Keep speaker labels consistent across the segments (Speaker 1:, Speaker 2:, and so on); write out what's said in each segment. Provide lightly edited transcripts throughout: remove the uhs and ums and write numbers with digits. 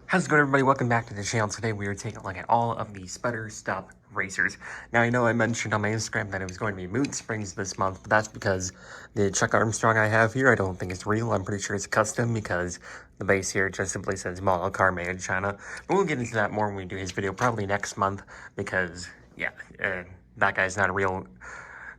Speaker 1: How's it going, everybody? Welcome back to the channel. Today we are taking a look at all of the Sputter Stop racers. Now, I know I mentioned on my Instagram that it was going to be Moot Springs this month, but that's because the Chuck Armstrong I have here, I don't think it's real. I'm pretty sure it's custom because the base here just simply says model car made in China. But we'll get into that more when we do his video, probably next month, because, yeah, that guy's not a real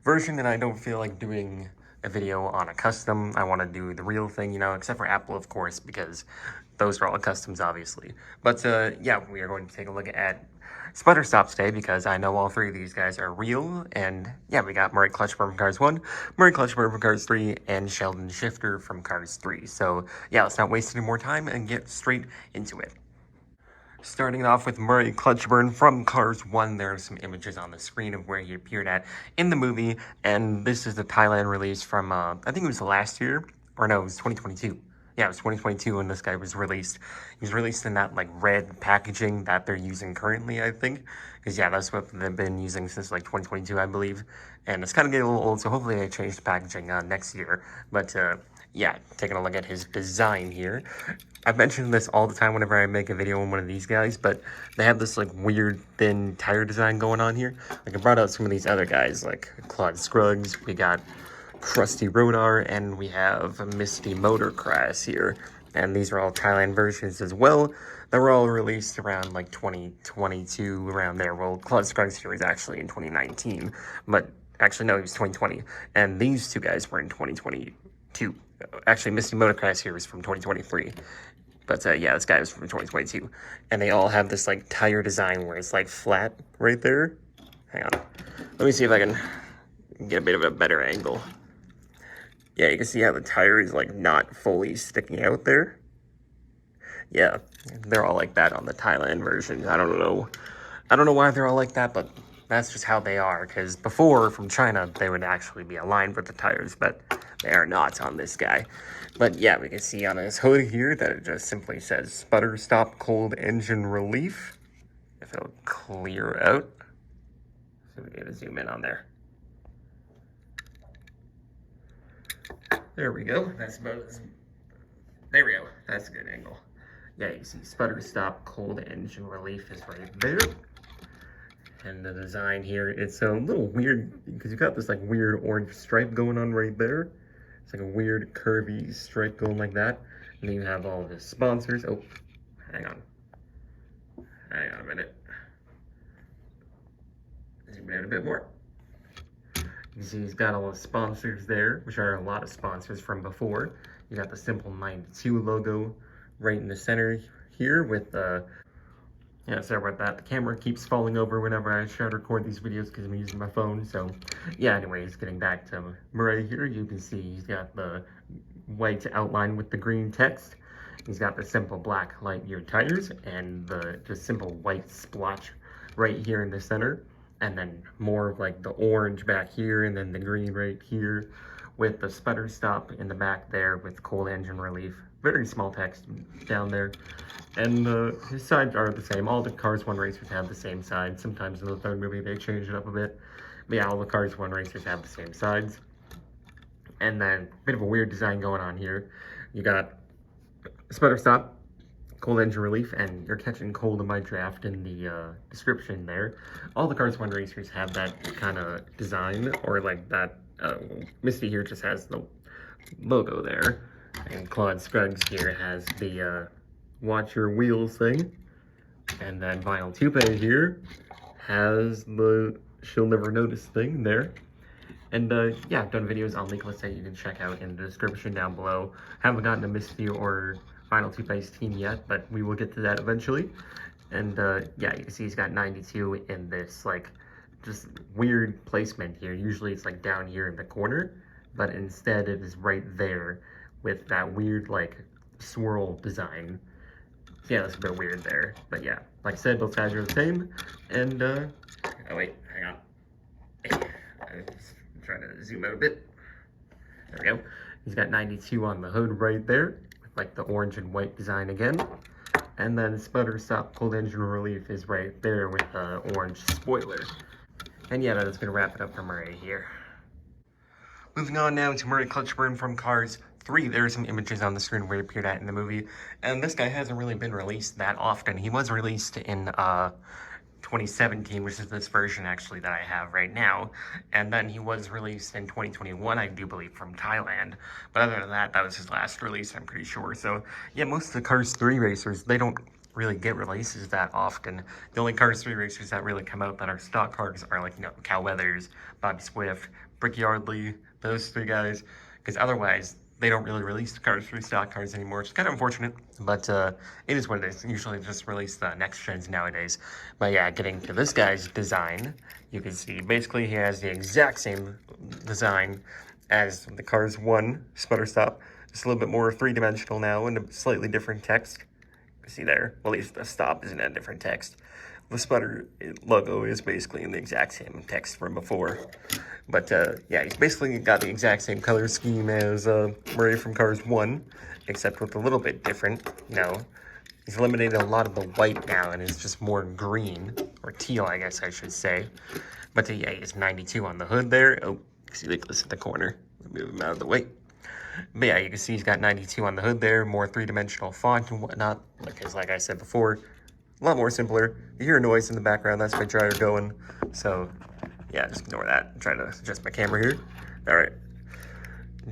Speaker 1: version, and I don't feel like doing a video on a custom. I want to do the real thing, you know, except for Apple, of course, because those are all customs, obviously. But, yeah, we are going to take a look at Sputter Stop today, because I know all three of these guys are real, and, yeah, we got Murray Clutchburn from Cars 1, Murray Clutchburn from Cars 3, and Sheldon Shifter from Cars 3. So, yeah, let's not waste any more time and get straight into it. Starting off with Murray Clutchburn from Cars 1, there are some images on the screen of where he appeared at in the movie, and this is the Thailand release from, I think it was last year, or no, it was 2022. Yeah, it was 2022 when this guy was released. He was released in that, like, red packaging that they're using currently, I think, because, yeah, that's what they've been using since, like, 2022, I believe, and it's kind of getting a little old, so hopefully they change the packaging next year, but, yeah, taking a look at his design here. I've mentioned this all the time whenever I make a video on one of these guys, but they have this, like, weird, thin tire design going on here. Like, I brought out some of these other guys, like Claude Scruggs, we got Krusty Rodar, and we have Misty Motorcrass here. And these are all Thailand versions as well. They were all released around, like, 2022, around there. Well, Claude Scruggs here was actually in 2019, but actually, no, he was 2020. And these two guys were in 2022. Actually, Misty Motorcrass here is from 2023. But, yeah, this guy was from 2022. And they all have this, like, tire design where it's, like, flat right there. Hang on. Let me see if I can get a bit of a better angle. Yeah, you can see how the tire is, like, not fully sticking out there. Yeah, they're all like that on the Thailand version. I don't know why they're all like that, but that's just how they are. Because before, from China, they would actually be aligned with the tires, but they are not on this guy. But yeah, we can see on his hood here that it just simply says Sputter Stop Cold Engine Relief. If it'll clear out. So we gotta zoom in on there. There we go. That's about as... There we go. That's a good angle. Yeah, you can see Sputter Stop Cold Engine Relief is right there. And the design here, it's a little weird because you got this, like, weird orange stripe going on right there. It's like a weird curvy stripe going like that. And then you have all the sponsors. Oh, hang on. Hang on a minute. Zoom in a bit more. You see he's got all the sponsors there, which are a lot of sponsors from before. You got the Simple 92 logo right in the center here with yeah, sorry about that. The camera keeps falling over whenever I try to record these videos because I'm using my phone. So, yeah, anyways, getting back to Murray here, you can see he's got the white outline with the green text. He's got the simple black light year tires and the just simple white splotch right here in the center. And then more of, like, the orange back here and then the green right here with the Sputter Stop in the back there with Cold Engine Relief. Very small text down there. And his sides are the same. All the Cars 1 racers have the same sides. Sometimes in the third movie they change it up a bit. But yeah, all the Cars 1 racers have the same sides. And then a bit of a weird design going on here. You got Sputter Stop, Cold Engine Relief, and you're catching cold in my draft in the description there. All the Cars 1 racers have that kind of design, or like that. Misty here just has the logo there. And Claude Scruggs here has the watch your wheels thing. And then Vinyl Toupe here has the she'll never notice thing there. And yeah, I've done videos on Leakless that you can check out in the description down below. Haven't gotten to Misty or Vinyl Toupe's team yet, but we will get to that eventually. And yeah, you can see he's got 92 in this, like, just weird placement here. Usually it's, like, down here in the corner, but instead it is right there with that weird, like, swirl design. Yeah, that's a bit weird there, but yeah, like I said, both sides are the same. And oh wait, hang on, I'm just trying to zoom out a bit. There we go. He's got 92 on the hood right there with, like, the orange and white design again. And then Sputter Stop Cold Engine Relief is right there with the orange spoiler. And yeah, that's gonna wrap it up for Murray here. Moving on now to Murray Clutchburn from Cars 3, there are some images on the screen where he appeared at in the movie, and this guy hasn't really been released that often. He was released in 2017, which is this version actually that I have right now, and then he was released in 2021, I do believe, from Thailand. But other than that, that was his last release, I'm pretty sure. So yeah, most of the Cars 3 racers, they don't really get releases that often. The only Cars 3 racers that really come out that are stock cars are like, you know, Cal Weathers, Bobby Swift, Brick Yardley, those 3 guys, because otherwise they don't really release the Cars 3 stock cars anymore, which is kind of unfortunate, but it is what it is. Usually just release the next gens nowadays. But yeah, getting to this guy's design, you can see basically he has the exact same design as the Cars 1 Sputter Stop, just a little bit more 3-dimensional now and a slightly different text. See there, well, at least the stop isn't a different text. The Sputter logo is basically in the exact same text from before. But yeah, he's basically got the exact same color scheme as Murray from Cars 1, except with a little bit different, you know. He's eliminated a lot of the white now and is just more green, or teal, I guess I should say. But yeah, he's 92 on the hood there. Oh, see Nicholas at the corner. Move him out of the way. But yeah, you can see he's got 92 on the hood there, more 3-dimensional font and whatnot, because like I said before, a lot more simpler. You hear a noise in the background, that's my dryer going, so yeah, just ignore that. I'm trying to adjust my camera here. Alright,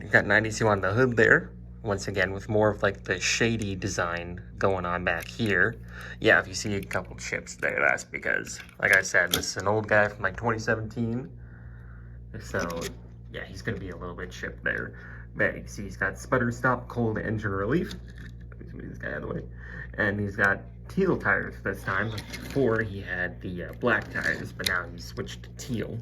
Speaker 1: you got 92 on the hood there, once again with more of like the shady design going on back here. Yeah, if you see a couple chips there, that's because, like I said, this is an old guy from like 2017, so yeah, he's going to be a little bit chipped there. But you can see he's got Sputter Stop, Cold Engine Relief. Let me move this guy out of the way. And he's got teal tires this time. Before he had the black tires, but now he's switched to teal.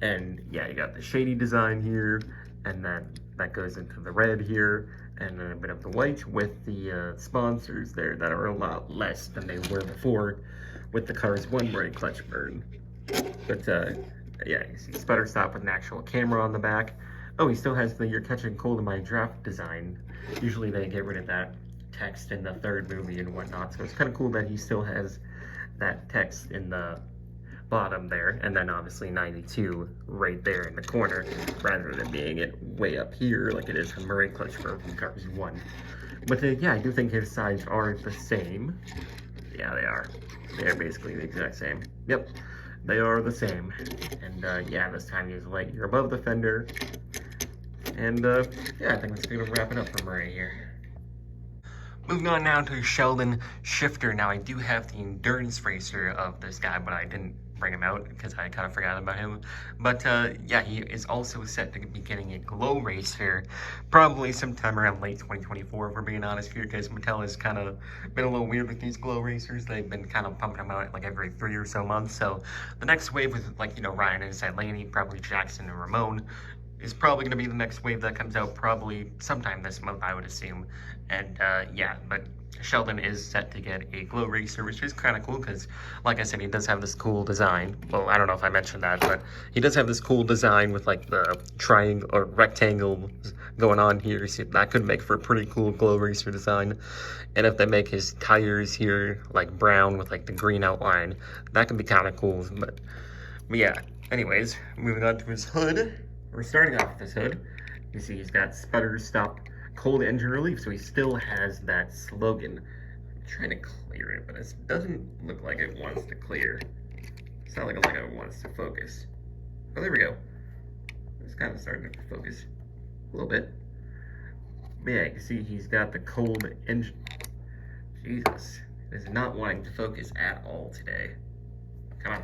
Speaker 1: And yeah, you got the shady design here, and then that goes into the red here, and then a bit of the white with the sponsors there that are a lot less than they were before with the Cars 1 brake Clutchburn. But yeah, you see Sputter Stop with an actual camera on the back. Oh, he still has the "You're Catching Cold in My Draft" design. Usually they get rid of that text in the 3rd movie and whatnot, so it's kind of cool that he still has that text in the bottom there, and then obviously 92 right there in the corner, rather than being it way up here like it is from Murray Clutchburn from Cars 1. But yeah, I do think his sides are the same. Yeah, they are. They're basically the exact same. Yep, they are the same. And yeah, this time he's light year above the fender. And yeah, I think that's gonna wrap it up for Murray here. Moving on now to Sheldon Shifter. Now I do have the endurance racer of this guy, but I didn't bring him out because I kind of forgot about him. But yeah, he is also set to be getting a glow racer probably sometime around late 2024, if we're being honest here, because Mattel has kind of been a little weird with these glow racers. They've been kind of pumping them out like every 3 or so months. So the next wave with, like, you know, Ryan and Zylani, probably Jackson and Ramon, is probably going to be the next wave that comes out probably sometime this month, I would assume. And yeah, but Sheldon is set to get a glow racer, which is kind of cool because, like I said, he does have this cool design. Well, I don't know if I mentioned that, but he does have this cool design with like the triangle or rectangle going on here. So that could make for a pretty cool glow racer design. And if they make his tires here like brown with like the green outline, that could be kind of cool. But yeah, anyways, moving on to his hood. We're starting off with this hood. You see he's got Sputter Stop, Cold Engine Relief, so he still has that slogan. I'm trying to clear it, but it doesn't look like it wants to clear. It's not like it wants to focus. Oh, there we go. It's kind of starting to focus a little bit. But yeah, you can see he's got the Cold Engine. Jesus, it is not wanting to focus at all today. Come on.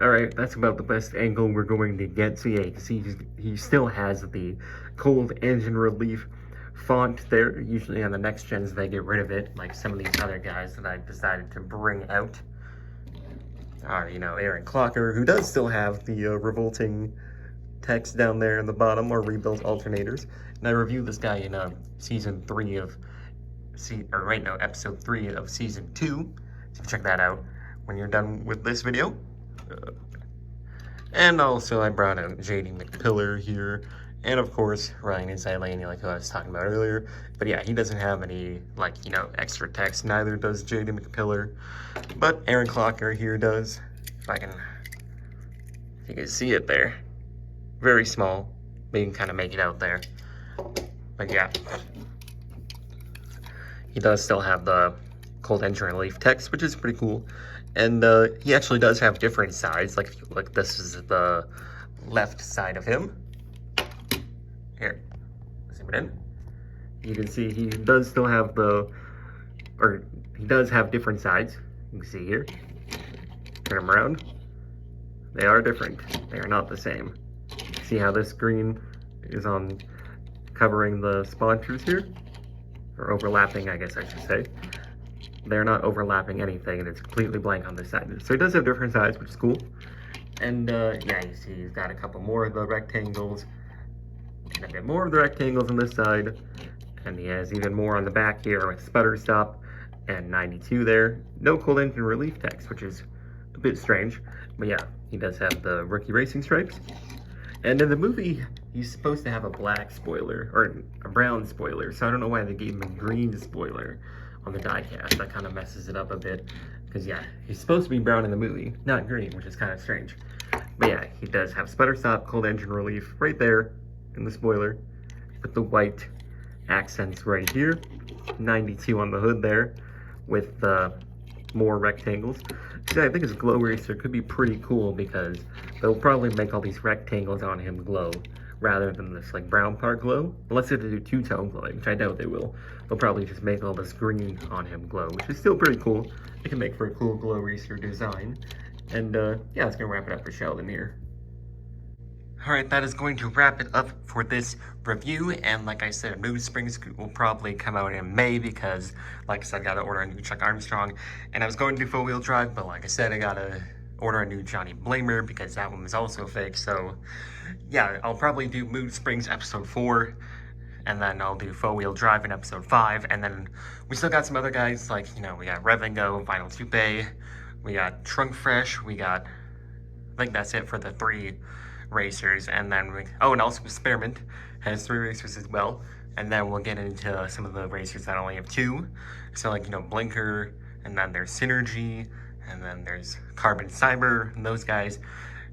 Speaker 1: Alright, that's about the best angle we're going to get. So yeah, you can see he still has the Cold Engine Relief font there. Usually on the next gens they get rid of it, like some of these other guys that I decided to bring out. You know, Aaron Clocker, who does still have the revolting text down there in the bottom, or rebuilt alternators. And I reviewed this guy in episode 3 of season 2. So check that out when you're done with this video. And also I brought out JD McPillar here, and of course Ryan and Zylani, like I was talking about earlier. But yeah, he doesn't have any, like, you know, extra text, neither does JD McPillar, but Aaron Clocker here does. If I can You can see it there. Very small, but you can kind of make it out there. But yeah, he does still have the cold engine relief text, which is pretty cool. And he actually does have different sides. Like, if you look, this is the left side of him. Here, zoom it in. You can see he does still have he does have different sides. You can see here. Turn them around. They are different. They are not the same. See how this green is on covering the sponsors here? Or overlapping, I guess I should say. They're not overlapping anything, and it's completely blank on this side. So it does have different sides, which is cool. And yeah, you see he's got a couple more of the rectangles, and a bit more of the rectangles on this side. And he has even more on the back here with Sputter stop and 92 there. No cold engine relief text, which is a bit strange. But yeah, he does have the rookie racing stripes. And in the movie, he's supposed to have a black spoiler, or a brown spoiler. So I don't know why they gave him a green spoiler on the diecast. That kind of messes it up a bit. Because yeah, he's supposed to be brown in the movie, not green, which is kind of strange. But yeah, he does have Sputter stop, cold engine relief right there in the spoiler. With the white accents right here. 92 on the hood there with more rectangles. So I think his glow racer could be pretty cool because they'll probably make all these rectangles on him glow rather than this like brown part glow. Unless they do two-tone glowing, which I doubt they will. They'll probably just make all this green on him glow, which is still pretty cool. It can make for a cool glow racer design. And yeah, that's gonna wrap it up for Sheldon here. Alright, that is going to wrap it up for this review, and like I said, Mood Springs will probably come out in May because, like I said, I gotta order a new Chuck Armstrong, and I was going to do four-wheel drive, but like I said, I gotta order a new Johnny Blamer because that one was also fake, so yeah, I'll probably do Mood Springs episode 4, and then I'll do four-wheel drive in episode 5, and then we still got some other guys, like, you know, we got Rev and Go, Vinyl Toupe, we got Trunk Fresh, we got, I think that's it for the 3 racers, and then and also Experiment has 3 racers as well, and then we'll get into some of the racers that only have 2, so like, you know, Blinker, and then there's Synergy, and then there's Carbon Cyber, and those guys.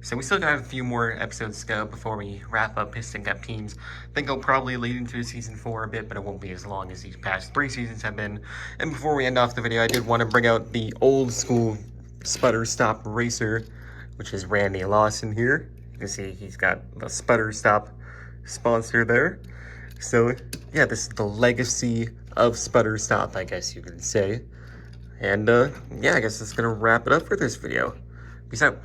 Speaker 1: So we still got a few more episodes to go before we wrap up Piston Cup teams. I think I'll probably lead into season 4 a bit, but it won't be as long as these past 3 seasons have been. And before we end off the video, I did want to bring out the old school Sputter Stop racer, which is Randy Lawson here. You can see he's got the Sputter Stop sponsor there. So yeah, this is the legacy of Sputter Stop, I guess you could say. And yeah, I guess that's gonna wrap it up for this video. Peace out.